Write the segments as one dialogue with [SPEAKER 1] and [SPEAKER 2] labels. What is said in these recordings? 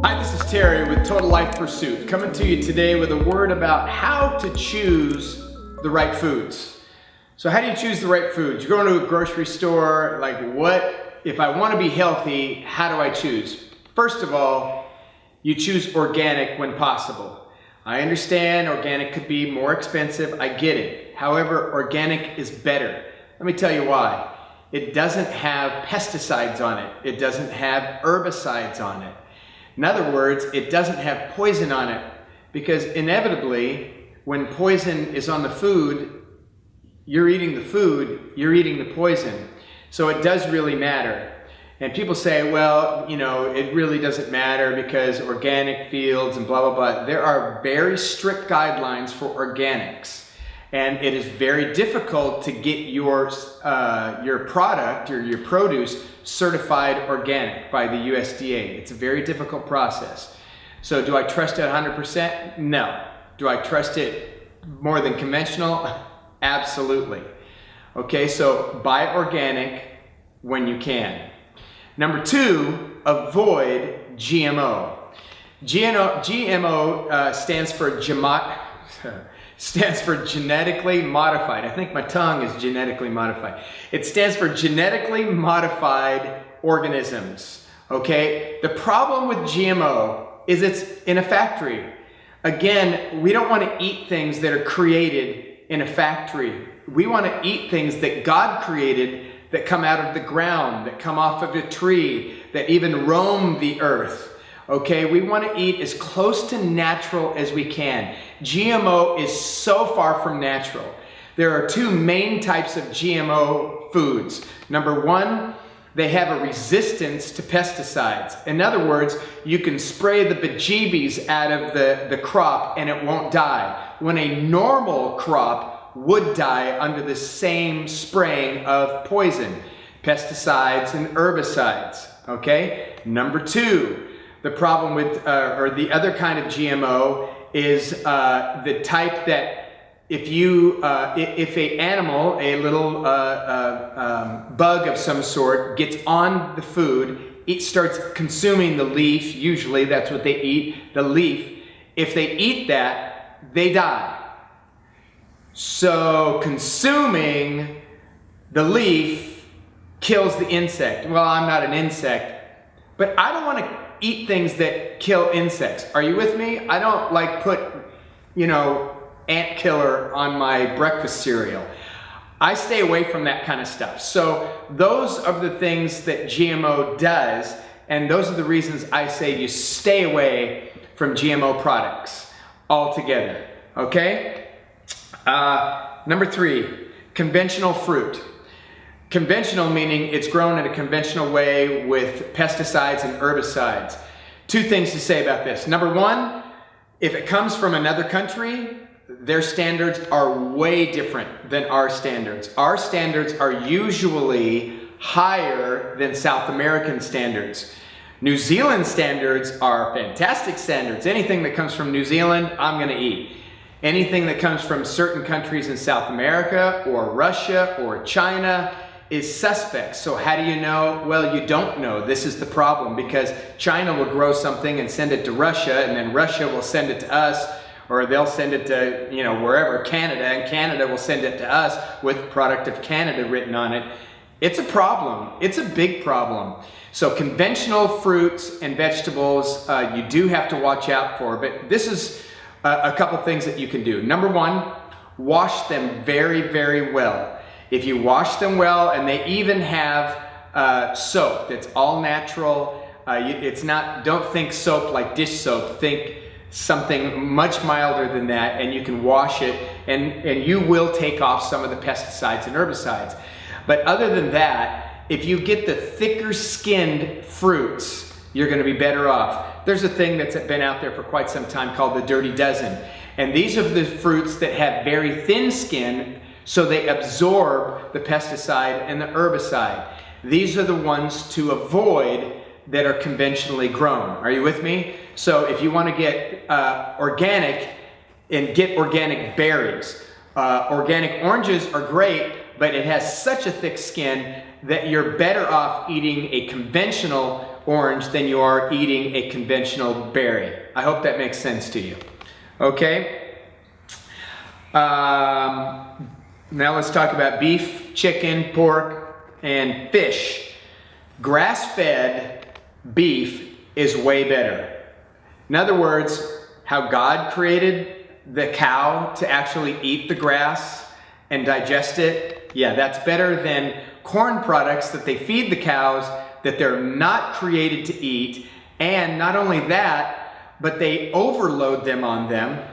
[SPEAKER 1] Hi, this is Terry with Total Life Pursuit, coming to you today with a word about how to choose the right foods. So how do you choose the right foods? You're going to a grocery store, like if I want to be healthy, how do I choose? First of all, you choose organic when possible. I understand organic could be more expensive, I get it. However, organic is better. Let me tell you why. It doesn't have pesticides on it. It doesn't have herbicides on it. In other words, it doesn't have poison on it, because inevitably, when poison is on the food, you're eating the poison. So it does really matter. And people say, well, it really doesn't matter because organic fields and blah, blah, blah. There are very strict guidelines for organics. And it is very difficult to get your product or your produce certified organic by the USDA. It's a very difficult process. So do I trust it 100%? No. Do I trust it more than conventional? Absolutely. Okay, so buy organic when you can. Number two, avoid GMO. GMO stands for genetically modified. I think my tongue is genetically modified. It stands for genetically modified organisms. Okay? The problem with GMO is it's in a factory. Again, we don't want to eat things that are created in a factory. We want to eat things that God created, that come out of the ground, that come off of a tree, that even roam the earth. Okay, we want to eat as close to natural as we can. GMO is so far from natural. There are two main types of GMO foods. Number one, they have a resistance to pesticides. In other words, you can spray the bejeebies out of the crop and it won't die, when a normal crop would die under the same spraying of poison, pesticides and herbicides. Okay? Number two, the problem with, or the other kind of GMO is the type that if an animal, a little bug of some sort, gets on the food, it starts consuming the leaf. Usually that's what they eat, the leaf. If they eat that, they die. So consuming the leaf kills the insect. Well, I'm not an insect, but I don't want to eat things that kill insects. Are you with me? I don't put, ant killer on my breakfast cereal. I stay away from that kind of stuff. So those are the things that GMO does, and those are the reasons I say you stay away from GMO products altogether. Okay? Number three, conventional fruit. Conventional meaning it's grown in a conventional way with pesticides and herbicides. Two things to say about this. Number one, if it comes from another country, their standards are way different than our standards. Our standards are usually higher than South American standards. New Zealand standards are fantastic standards. Anything that comes from New Zealand, I'm going to eat. Anything that comes from certain countries in South America or Russia or China is suspect. So how do you know? Well, you don't know. This is the problem, because China will grow something and send it to Russia, and then Russia will send it to us, or they'll send it to, wherever, Canada, and Canada will send it to us with product of Canada written on it. It's a problem. It's a big problem. So conventional fruits and vegetables, you do have to watch out for, but this is a couple things that you can do. Number one, wash them very, very well. If you wash them well, and they even have soap that's all natural, don't think soap like dish soap, think something much milder than that, and you can wash it, and you will take off some of the pesticides and herbicides. But other than that, if you get the thicker skinned fruits, you're going to be better off. There's a thing that's been out there for quite some time called the Dirty Dozen. And these are the fruits that have very thin skin, so they absorb the pesticide and the herbicide. These are the ones to avoid that are conventionally grown. Are you with me? So if you want to get organic, and get organic berries. Organic oranges are great, but it has such a thick skin that you're better off eating a conventional orange than you are eating a conventional berry. I hope that makes sense to you. Okay? Now let's talk about beef, chicken, pork, and fish. Grass-fed beef is way better. In other words, how God created the cow to actually eat the grass and digest it, yeah, that's better than corn products that they feed the cows that they're not created to eat. And not only that, but they overload them on them.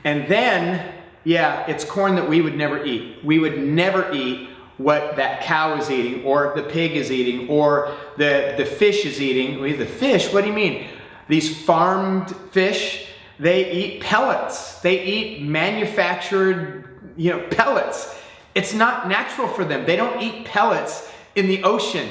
[SPEAKER 1] And then, yeah, it's corn that we would never eat. We would never eat what that cow is eating, or the pig is eating, or the fish is eating. The fish, what do you mean? These farmed fish, they eat pellets. They eat manufactured, pellets. It's not natural for them. They don't eat pellets in the ocean.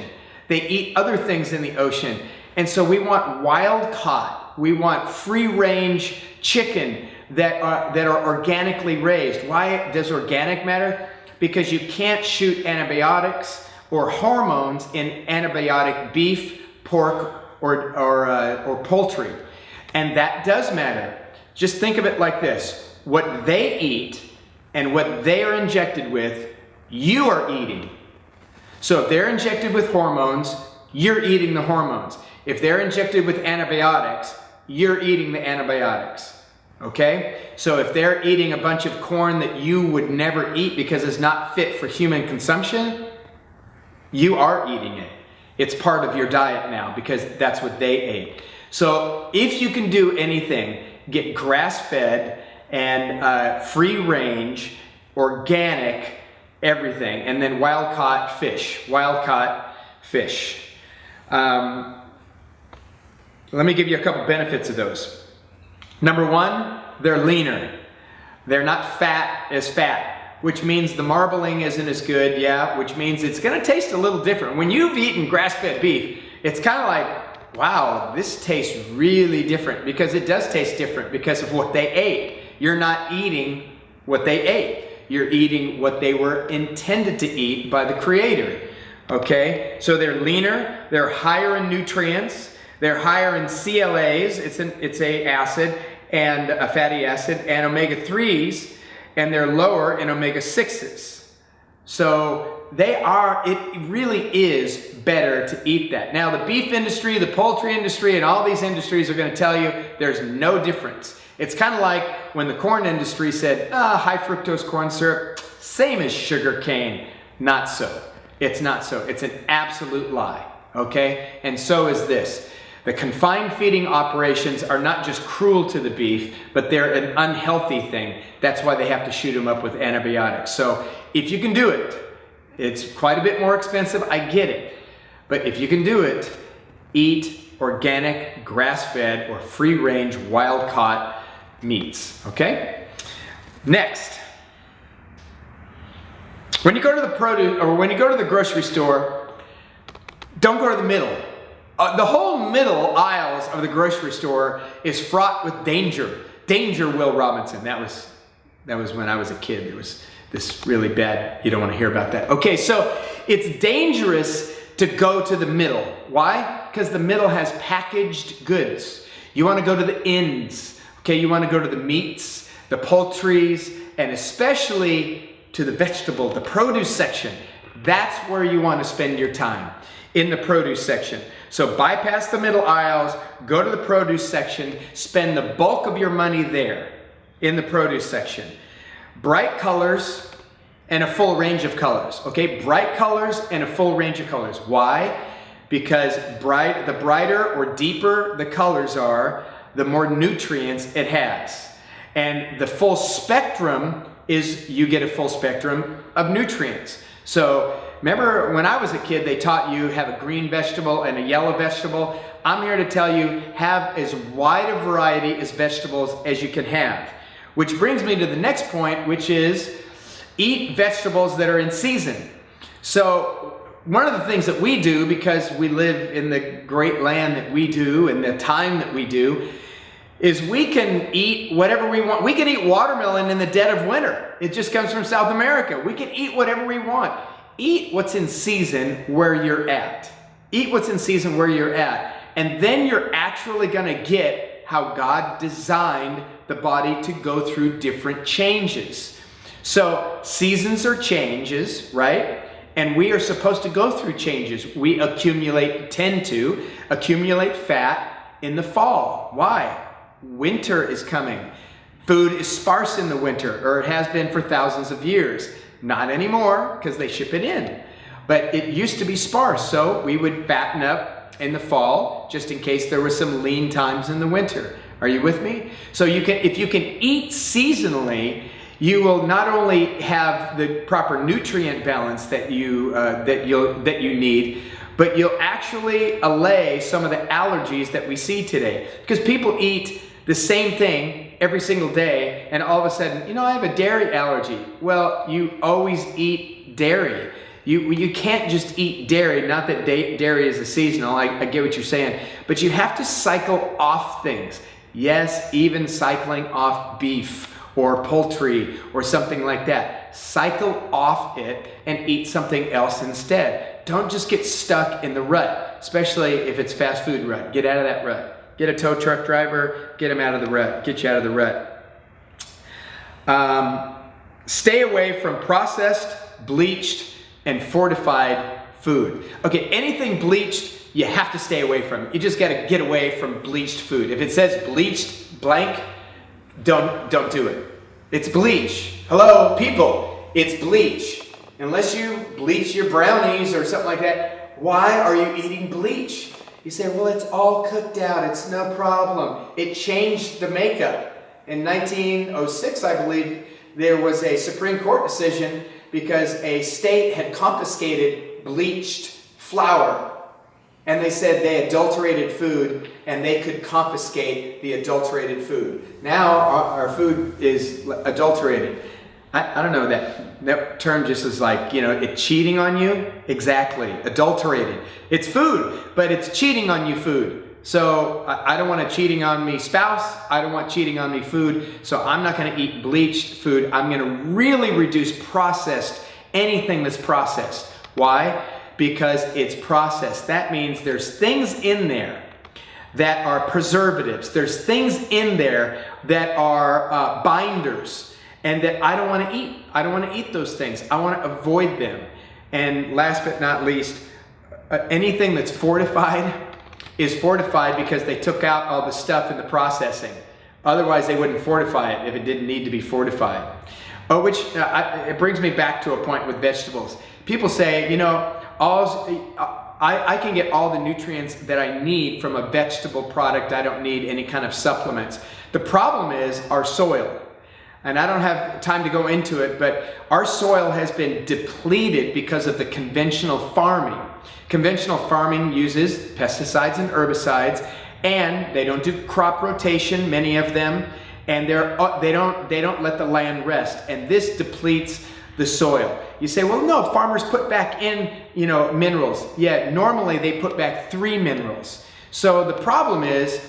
[SPEAKER 1] They eat other things in the ocean. And so we want wild caught. We want free range chicken that are organically raised. Why does organic matter? Because you can't shoot antibiotics or hormones in antibiotic beef, pork, or poultry. And that does matter. Just think of it like this. What they eat and what they are injected with, you are eating. So if they're injected with hormones, you're eating the hormones. If they're injected with antibiotics, you're eating the antibiotics. Okay? So if they're eating a bunch of corn that you would never eat because it's not fit for human consumption, you are eating it. It's part of your diet now because that's what they ate. So if you can do anything, get grass-fed and free range, organic, everything, and then wild-caught fish. Wild-caught fish. Let me give you a couple benefits of those. Number one, they're leaner. They're not as fat, which means the marbling isn't as good, yeah, which means it's going to taste a little different. When you've eaten grass-fed beef, it's kind of like, wow, this tastes really different, because it does taste different because of what they ate. You're not eating what they ate. You're eating what they were intended to eat by the Creator. Okay? So they're leaner, they're higher in nutrients, they're higher in CLAs, it's a acid, and a fatty acid, and omega-3s, and they're lower in omega-6s. So it really is better to eat that. Now the beef industry, the poultry industry, and all these industries are going to tell you there's no difference. It's kind of like when the corn industry said, high fructose corn syrup, same as sugar cane. Not so. It's not so. It's an absolute lie. Okay? And so is this. The confined feeding operations are not just cruel to the beef, but they're an unhealthy thing. That's why they have to shoot them up with antibiotics. So if you can do it, it's quite a bit more expensive, I get it. But if you can do it, eat organic, grass-fed, or free-range, wild-caught meats, okay? Next, when you go to the produce, or when you go to the grocery store, don't go to the middle. The whole middle aisles of the grocery store is fraught with danger. Danger, Will Robinson. That was when I was a kid. There was this really bad, you don't want to hear about that. Okay, so it's dangerous to go to the middle. Why? Because the middle has packaged goods. You want to go to the ends. Okay, you want to go to the meats, the poultries, and especially to the vegetable, the produce section. That's where you want to spend your time, in the produce section. So bypass the middle aisles, go to the produce section, spend the bulk of your money there in the produce section. Bright colors and a full range of colors. Okay, bright colors and a full range of colors. Why? Because the brighter or deeper the colors are, the more nutrients it has. And the full spectrum is, you get a full spectrum of nutrients. So remember when I was a kid, they taught you have a green vegetable and a yellow vegetable. I'm here to tell you, have as wide a variety as vegetables as you can have. Which brings me to the next point, which is eat vegetables that are in season. So one of the things that we do, because we live in the great land that we do and the time that we do, is we can eat whatever we want. We can eat watermelon in the dead of winter. It just comes from South America. We can eat whatever we want. Eat what's in season where you're at. Eat what's in season where you're at. And then you're actually going to get how God designed the body to go through different changes. So seasons are changes, right? And we are supposed to go through changes. We tend to accumulate fat in the fall. Why? Winter is coming. Food is sparse in the winter, or it has been for thousands of years. Not anymore, because they ship it in. But it used to be sparse, so we would fatten up in the fall, just in case there were some lean times in the winter. Are you with me? So if you can eat seasonally, you will not only have the proper nutrient balance that you need, but you'll actually allay some of the allergies that we see today. Because people eat the same thing every single day, and all of a sudden, I have a dairy allergy. Well, you always eat dairy. You can't just eat dairy. Not that dairy is a seasonal. I get what you're saying, but you have to cycle off things. Yes, even cycling off beef or poultry or something like that. Cycle off it and eat something else instead. Don't just get stuck in the rut, especially if it's fast food rut. Get out of that rut. Get a tow truck driver, get him out of the rut. Get you out of the rut. Stay away from processed, bleached, and fortified food. Okay, anything bleached, you have to stay away from. You just gotta get away from bleached food. If it says bleached blank, don't do it. It's bleach. Hello, people, it's bleach. Unless you bleach your brownies or something like that, why are you eating bleach? You say, well, it's all cooked out, it's no problem. It changed the makeup. In 1906, I believe, there was a Supreme Court decision because a state had confiscated bleached flour. And they said they adulterated food and they could confiscate the adulterated food. Now our food is adulterated. I don't know, that term just is like, it's cheating on you. Exactly, adulterated. It's food, but it's cheating on you food. So I don't want a cheating on me spouse. I don't want cheating on me food. So I'm not going to eat bleached food. I'm going to really reduce anything that's processed. Why? Because it's processed. That means there's things in there that are preservatives. There's things in there that are binders and that I don't want to eat. I don't want to eat those things. I want to avoid them. And last but not least, anything that's fortified is fortified because they took out all the stuff in the processing. Otherwise, they wouldn't fortify it if it didn't need to be fortified. It brings me back to a point with vegetables. People say, I can get all the nutrients that I need from a vegetable product. I don't need any kind of supplements. The problem is our soil. And I don't have time to go into it, but our soil has been depleted because of the conventional farming. Conventional farming uses pesticides and herbicides, and they don't do crop rotation, many of them, and they don't let the land rest, and this depletes the soil. You say, well, no, farmers put back in, minerals. Yeah, normally they put back 3 minerals. So the problem is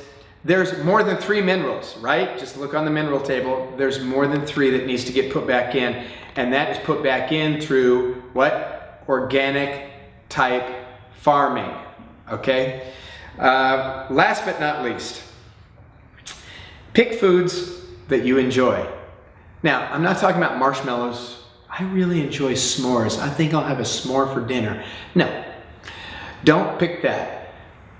[SPEAKER 1] there's more than 3 minerals, right? Just look on the mineral table. There's more than 3 that needs to get put back in, and that is put back in through what? Organic type farming, okay? Last but not least, pick foods that you enjoy. Now, I'm not talking about marshmallows. I really enjoy s'mores. I think I'll have a s'more for dinner. No, don't pick that.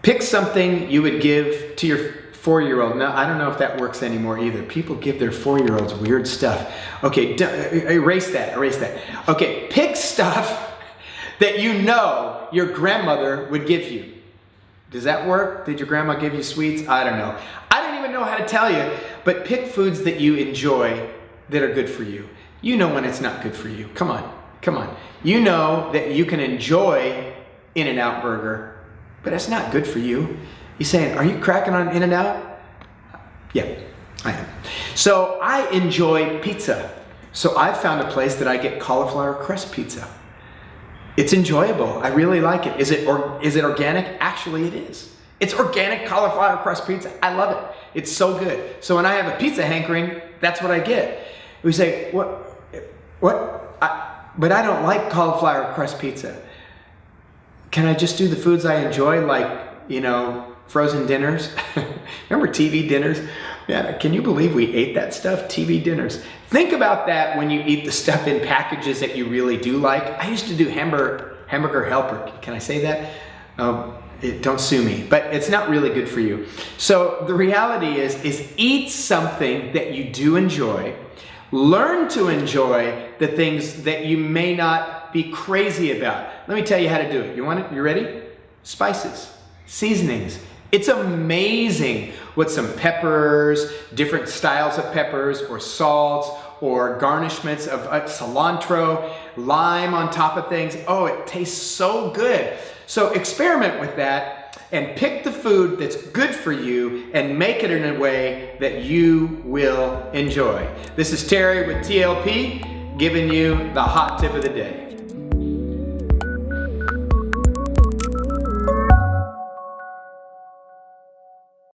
[SPEAKER 1] Pick something you would give to your 4-year-old. Now, I don't know if that works anymore either. People give their 4-year-olds weird stuff. Okay, erase that. Okay, pick stuff that your grandmother would give you. Does that work? Did your grandma give you sweets? I don't know. I don't even know how to tell you, but pick foods that you enjoy that are good for you. You know when it's not good for you. Come on. You know that you can enjoy In-N-Out burger, but it's not good for you. You saying, are you cracking on In-N-Out? Yeah, I am. So I enjoy pizza. So I found a place that I get cauliflower crust pizza. It's enjoyable. I really like it. Is it organic? Actually, it is. It's organic cauliflower crust pizza. I love it. It's so good. So when I have a pizza hankering, that's what I get. We say, what? But I don't like cauliflower crust pizza. Can I just do the foods I enjoy, like, frozen dinners? Remember TV dinners? Yeah, can you believe we ate that stuff? TV dinners. Think about that when you eat the stuff in packages that you really do like. I used to do hamburger helper. Can I say that? Don't sue me, but it's not really good for you. So the reality is eat something that you do enjoy. Learn to enjoy the things that you may not be crazy about. Let me tell you how to do it. You want it? You ready? Spices, seasonings. It's amazing what some peppers, different styles of peppers or salts or garnishments of cilantro, lime on top of things. Oh, it tastes so good. So experiment with that and pick the food that's good for you and make it in a way that you will enjoy. This is Terry with TLP giving you the hot tip of the day.